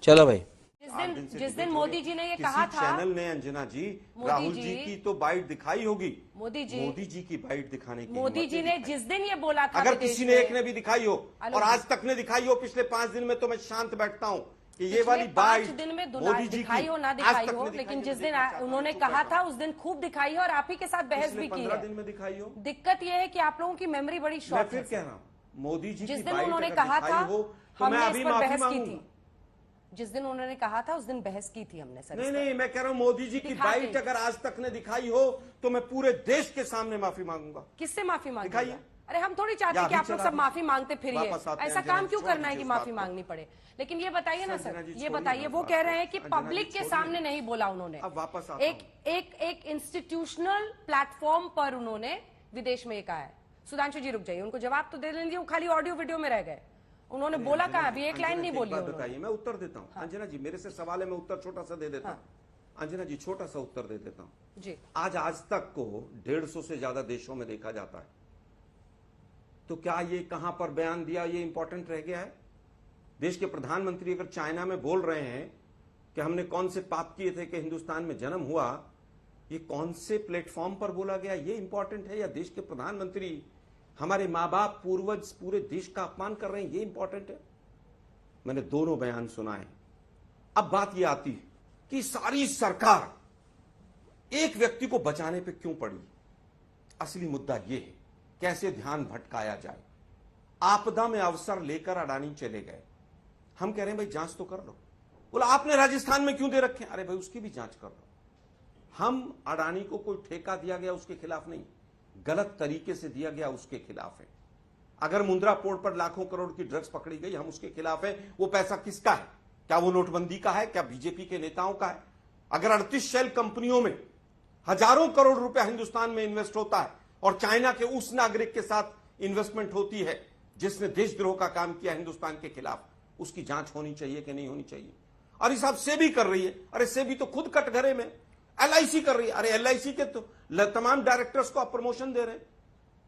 चलो भाई। जिस दिन मोदी जी ने ये कहा था, चैनल ने अंजना जी राहुल जी की तो बाइट दिखाई होगी, मोदी जी की बाइट दिखाने की मोदी जी ने जिस दिन ये बोला था, अगर किसी ने एक ने भी दिखाई हो और आज तक ने दिखाई हो पिछले 5 दिन में, तो मैं शांत बैठता हूँ कि ये वाली बाइट 5 दिन में दिखाई हो ना दिखाई हो, लेकिन जिस दिन उन्होंने कहा था उस दिन खूब दिखाई है और आप ही के साथ बहस भी की 15 दिन में दिखाई हो। दिक्कत यह है कि आप लोगों की मेमोरी बड़ी शॉर्ट है। मैं फिर कह रहा हूँ, मोदी जी जिस दिन उन्होंने कहा था हमने इस पर बहस की थी, जिस दिन उन्होंने कहा था उस दिन बहस की थी हमने सर। नहीं, मैं कह रहा हूँ मोदी जी की बाइट अगर आज तक ने दिखाई हो तो मैं पूरे देश के सामने माफी मांगूंगा। किससे माफी मांगेगा? अरे हम थोड़ी चाहते कि आप लोग सब माफी मांगते फिरिए, ऐसा काम क्यों करना है कि माफी मांगनी पड़े। लेकिन ये बताइए ना सर, ये बताइए, वो कह रहे हैं कि पब्लिक के सामने नहीं बोला उन्होंने, एक इंस्टीट्यूशनल प्लेटफॉर्म पर उन्होंने विदेश में कहा है। सुधांशु जी रुक जाइए, उनको जवाब तो दे लेंगे, वो खाली ऑडियो वीडियो में रह गए, उन्होंने बोला कहा, अभी एक लाइन नहीं बोली। बताइए, मैं उत्तर देता हूँ। अंजना जी मेरे से सवाल है, मैं उत्तर छोटा सा दे देता हूँ। अंजना जी छोटा सा उत्तर दे देता हूँ जी। आज तक को 150 से ज्यादा देशों में देखा जाता है, तो क्या ये कहां पर बयान दिया ये इंपॉर्टेंट रह गया है? देश के प्रधानमंत्री अगर चाइना में बोल रहे हैं कि हमने कौन से पाप किए थे कि हिंदुस्तान में जन्म हुआ, ये कौन से प्लेटफॉर्म पर बोला गया ये इंपॉर्टेंट है, या देश के प्रधानमंत्री हमारे माँ बाप पूर्वज पूरे देश का अपमान कर रहे हैं ये इंपॉर्टेंट है? मैंने दोनों बयान सुना है। अब बात ये आती है कि सारी सरकार एक व्यक्ति को बचाने पे क्यों पड़ी। असली मुद्दा ये है कैसे ध्यान भटकाया जाए। आपदा में अवसर लेकर अडानी चले गए, हम कह रहे हैं भाई जांच तो कर लो। बोला आपने राजस्थान में क्यों दे रखे, अरे भाई उसकी भी जांच कर लो। हम अडानी को कोई ठेका दिया गया उसके खिलाफ नहीं, गलत तरीके से दिया गया उसके खिलाफ है। अगर मुंद्रा पोर्ट पर लाखों करोड़ की ड्रग्स पकड़ी गई, हम उसके खिलाफ है। वो पैसा किसका है? क्या वो नोटबंदी का है? क्या बीजेपी के नेताओं का है? अगर 38 शेल कंपनियों में हजारों करोड़ रुपया हिंदुस्तान में इन्वेस्ट होता है और चाइना के उस नागरिक के साथ इन्वेस्टमेंट होती है जिसने देशद्रोह का काम किया हिंदुस्तान के खिलाफ, उसकी जांच होनी चाहिए कि नहीं होनी चाहिए? और इस सेबी कर रही है। अरे सेबी तो खुद कटघरे में, एलआईसी कर रही है। अरे एलआईसी के तो तमाम डायरेक्टर्स को आप प्रमोशन दे रहे हैं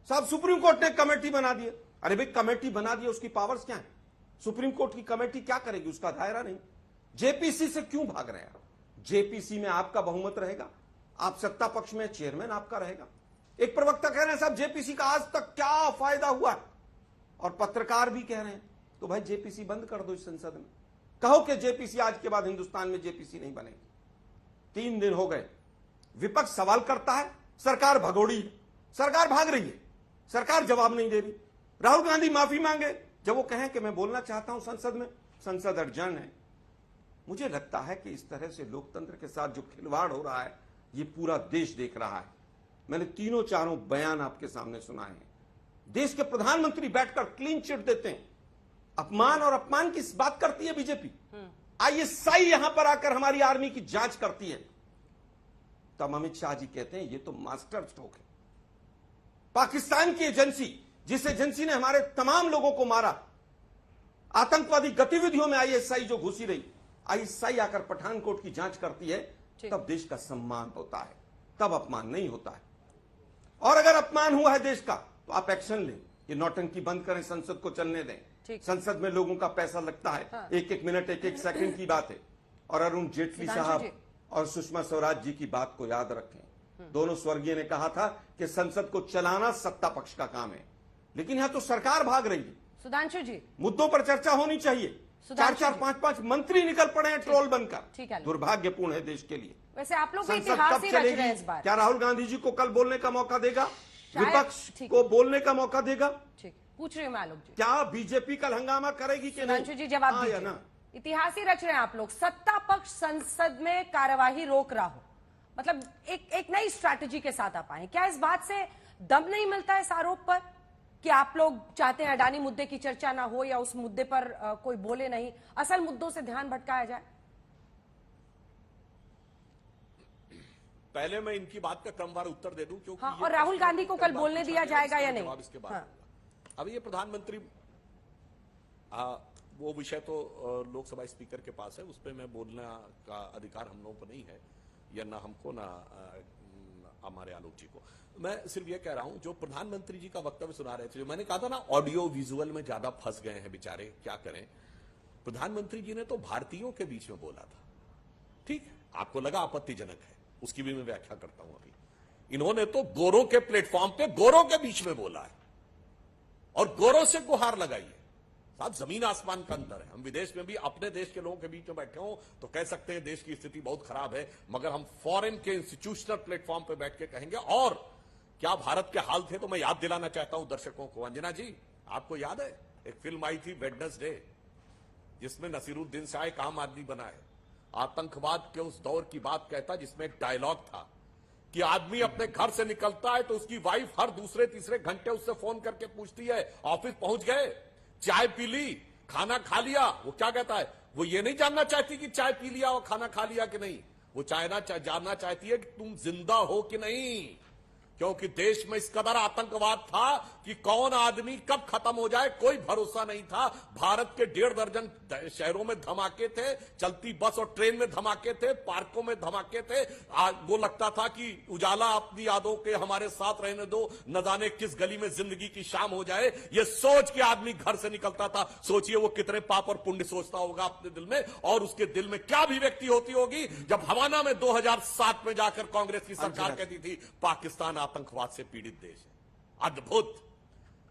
साहब। सुप्रीम कोर्ट ने कमेटी बना दी। अरे भाई कमेटी बना दी, उसकी पावर्स क्या है? सुप्रीम कोर्ट की कमेटी क्या करेगी? उसका दायरा नहीं। जेपीसी से क्यों भाग रहे हैं? जेपीसी में आपका बहुमत रहेगा, आप सत्ता पक्ष में, चेयरमैन आपका रहेगा। एक प्रवक्ता कह रहे हैं साहब जेपीसी का आज तक क्या फायदा हुआ, और पत्रकार भी कह रहे हैं तो भाई जेपीसी बंद कर दो इस संसद में। कहो कि जेपीसी आज के बाद हिंदुस्तान में जेपीसी नहीं बनेगी। 3 दिन हो गए, विपक्ष सवाल करता है, सरकार भगोड़ी है, सरकार भाग रही है, सरकार जवाब नहीं दे रही। राहुल गांधी माफी मांगे जब वो कहें कि मैं बोलना चाहता हूं संसद में, संसद अड़जन है। मुझे लगता है कि इस तरह से लोकतंत्र के साथ जो खिलवाड़ हो रहा है ये पूरा देश देख रहा है। मैंने तीनों चारों बयान आपके सामने सुनाए हैं। देश के प्रधानमंत्री बैठकर क्लीन चिट देते हैं। अपमान और अपमान की बात करती है बीजेपी। आईएसआई यहां पर आकर हमारी आर्मी की जांच करती है, तब अमित शाह जी कहते हैं ये तो मास्टर स्ट्रोक है। पाकिस्तान की एजेंसी, जिस एजेंसी ने हमारे तमाम लोगों को मारा, आतंकवादी गतिविधियों में आईएसआई जो घुसी रही, आईएसआई आकर पठानकोट की जांच करती है, तब देश का सम्मान होता है, तब अपमान नहीं होता है। और अगर अपमान हुआ है देश का तो आप एक्शन लें, ये नौटंकी बंद करें, संसद को चलने दें। संसद में लोगों का पैसा लगता है, एक एक मिनट एक एक सेकंड की बात है। और अरुण जेटली साहब और सुषमा स्वराज जी की बात को याद रखें। दोनों स्वर्गीय ने कहा था कि संसद को चलाना सत्ता पक्ष का काम है, लेकिन यहां तो सरकार भाग रही है। सुधांशु जी, मुद्दों पर चर्चा होनी चाहिए। 4-4, 5-5 मंत्री निकल पड़े हैं ट्रोल बनकर। दुर्भाग्यपूर्ण है देश के लिए। वैसे आप लोग इतिहास ही रच रहे हैं इस बार। क्या राहुल गांधी जी को कल बोलने का मौका देगा? विपक्ष को बोलने का मौका देगा? पूछ रही हूँ मैं आलोक जी, क्या बीजेपी कल हंगामा करेगी कि नहीं? जी जवाब दीजिए ना। इतिहास ही रच रहे हैं आप लोग। सत्ता पक्ष संसद में कार्यवाही रोक रहा हो, मतलब एक नई स्ट्रैटेजी के साथ आप आए। क्या इस बात से दम नहीं मिलता है इस आरोप पर कि आप लोग चाहते हैं अडानी मुद्दे की चर्चा ना हो या उस मुद्दे पर कोई बोले नहीं, असल मुद्दों से ध्यान भटकाया जाए? पहले मैं इनकी बात का क्रमवार उत्तर दे दूं, क्योंकि हाँ, और राहुल गांधी को कल बोलने दिया जाएगा या नहीं? इसके बाद अब ये प्रधानमंत्री, वो विषय तो लोकसभा स्पीकर के पास है, उस पर मैं बोलने का अधिकार हम लोगों को नहीं है, या ना हमको ना हमारे आलोक जी को। मैं सिर्फ ये कह रहा हूं, जो प्रधानमंत्री जी का वक्तव्य सुना रहे थे, जो मैंने कहा था ना, ऑडियो विजुअल में ज्यादा फंस गए हैं बेचारे, क्या करें। प्रधानमंत्री जी ने तो भारतीयों के बीच में बोला था। ठीक है, आपको लगा आपत्तिजनक है, उसकी भी मैं व्याख्या करता हूं। अभी इन्होंने तो गोरों के प्लेटफॉर्म पे गोरों के बीच में बोला है और गोरों से गुहार लगाई है। साहब, जमीन आसमान का अंतर है। हम विदेश में भी अपने देश के लोगों के बीच में बैठे हों तो कह सकते हैं देश की स्थिति बहुत खराब है, मगर हम फॉरेन के इंस्टीट्यूशनल प्लेटफॉर्म पे बैठ के कहेंगे। और क्या भारत के हाल थे, तो मैं याद दिलाना चाहता हूं दर्शकों को। अंजना जी, आपको याद है एक फिल्म आई थी वेडनेसडे, जिसमें नसीरुद्दीन शाह एक आम आदमी बना है, आतंकवाद के उस दौर की बात कहता, जिसमें एक डायलॉग था कि आदमी अपने घर से निकलता है तो उसकी वाइफ हर दूसरे तीसरे घंटे उससे फोन करके पूछती है ऑफिस पहुंच गए, चाय पी ली, खाना खा लिया। वो क्या कहता है, वो ये नहीं जानना चाहती कि चाय पी लिया और खाना खा लिया कि नहीं, वो जानना चाहती है कि तुम जिंदा हो कि नहीं। क्योंकि देश में इस कदर आतंकवाद था कि कौन आदमी कब खत्म हो जाए कोई भरोसा नहीं था। भारत के 1.5 दर्जन शहरों में धमाके थे, चलती बस और ट्रेन में धमाके थे, पार्कों में धमाके थे। वो लगता था कि उजाला अपनी यादों के हमारे साथ रहने दो, न जाने किस गली में जिंदगी की शाम हो जाए। ये सोच के आदमी घर से निकलता था। सोचिए वो कितने पाप और पुण्य सोचता होगा अपने दिल में, और उसके दिल में क्या अभिव्यक्ति होती होगी जब हवाना में 2007 में जाकर कांग्रेस की सरकार कहती थी पाकिस्तान आतंकवाद से पीड़ित देश है। अद्भुत।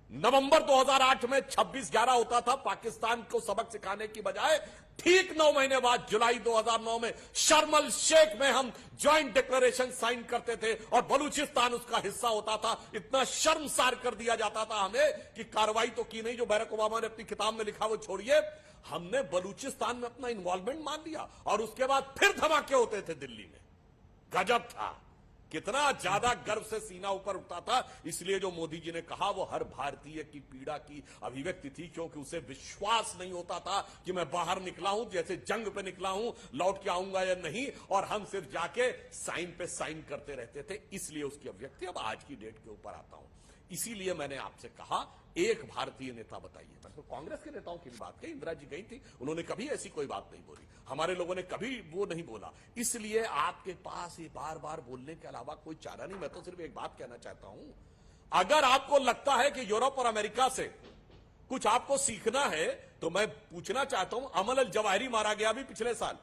नवंबर 2008 में 26/11 होता था, पाकिस्तान को सबक सिखाने की बजाय ठीक 9 महीने बाद जुलाई 2009 में शर्म शेख में हम ज्वाइंट डिक्लेरेशन साइन करते थे और बलूचिस्तान उसका हिस्सा होता था। इतना शर्मसार कर दिया जाता था हमें कि कार्रवाई तो की नहीं, जो बैरक ओबामा ने अपनी किताब में लिखा वो छोड़िए, हमने बलूचिस्तान में अपना इन्वॉल्वमेंट मान लिया और उसके बाद फिर धमाके होते थे दिल्ली में। गजब था, कितना ज्यादा गर्व से सीना ऊपर उठता था। इसलिए जो मोदी जी ने कहा वो हर भारतीय की पीड़ा की अभिव्यक्ति थी, क्योंकि उसे विश्वास नहीं होता था कि मैं बाहर निकला हूं, जैसे जंग पे निकला हूं, लौट के आऊंगा या नहीं, और हम सिर्फ जाके साइन पे साइन करते रहते थे। इसलिए उसकी अभिव्यक्ति। अब आज की डेट के ऊपर आता हूं, इसीलिए मैंने आपसे कहा एक भारतीय नेता बताइए। मैं तो कांग्रेस के नेताओं की भी बात कही, इंदिरा जी गई थी, उन्होंने कभी ऐसी कोई बात नहीं बोली, हमारे लोगों ने कभी वो नहीं बोला। इसलिए आपके पास ये बार बार बोलने के अलावा कोई चारा नहीं। मैं तो सिर्फ एक बात कहना चाहता हूं, अगर आपको लगता है कि यूरोप और अमेरिका से कुछ आपको सीखना है तो मैं पूछना चाहता हूं, अमल अल जवाहिरी मारा गया भी पिछले साल,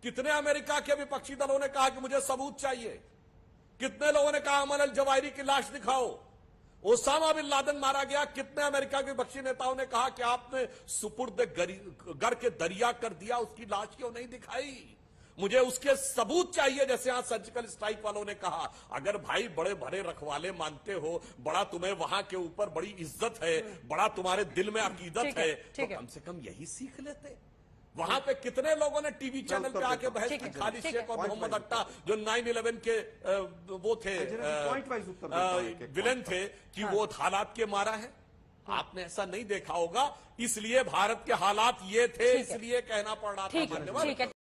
कितने अमेरिका के विपक्षी दलों ने कहा कि मुझे सबूत चाहिए? कितने लोगों ने कहा अमल अल जवाहिरी की लाश दिखाओ? ओसामा बिन लादेन मारा गया, कितने अमेरिका के विपक्षी नेताओं ने कहा कि आपने सुपुर्द गर के दरिया कर दिया, उसकी लाश क्यों नहीं दिखाई? मुझे उसके सबूत चाहिए। जैसे यहां सर्जिकल स्ट्राइक वालों ने कहा, अगर भाई बड़े बड़े रखवाले मानते हो, बड़ा तुम्हें वहां के ऊपर बड़ी इज्जत है, बड़ा तुम्हारे दिल में अकीदत है, तो कम से कम यही सीख लेते। वहां पे कितने लोगों ने टीवी चैनल पे आके बहस की, खालिद शेख और मोहम्मद अट्टा जो 9/11 के वो थे विलेन थे, कि वो हालात के मारा है। आपने ऐसा नहीं देखा होगा, इसलिए भारत के हालात ये थे, इसलिए कहना पड़ रहा था। ठीक है।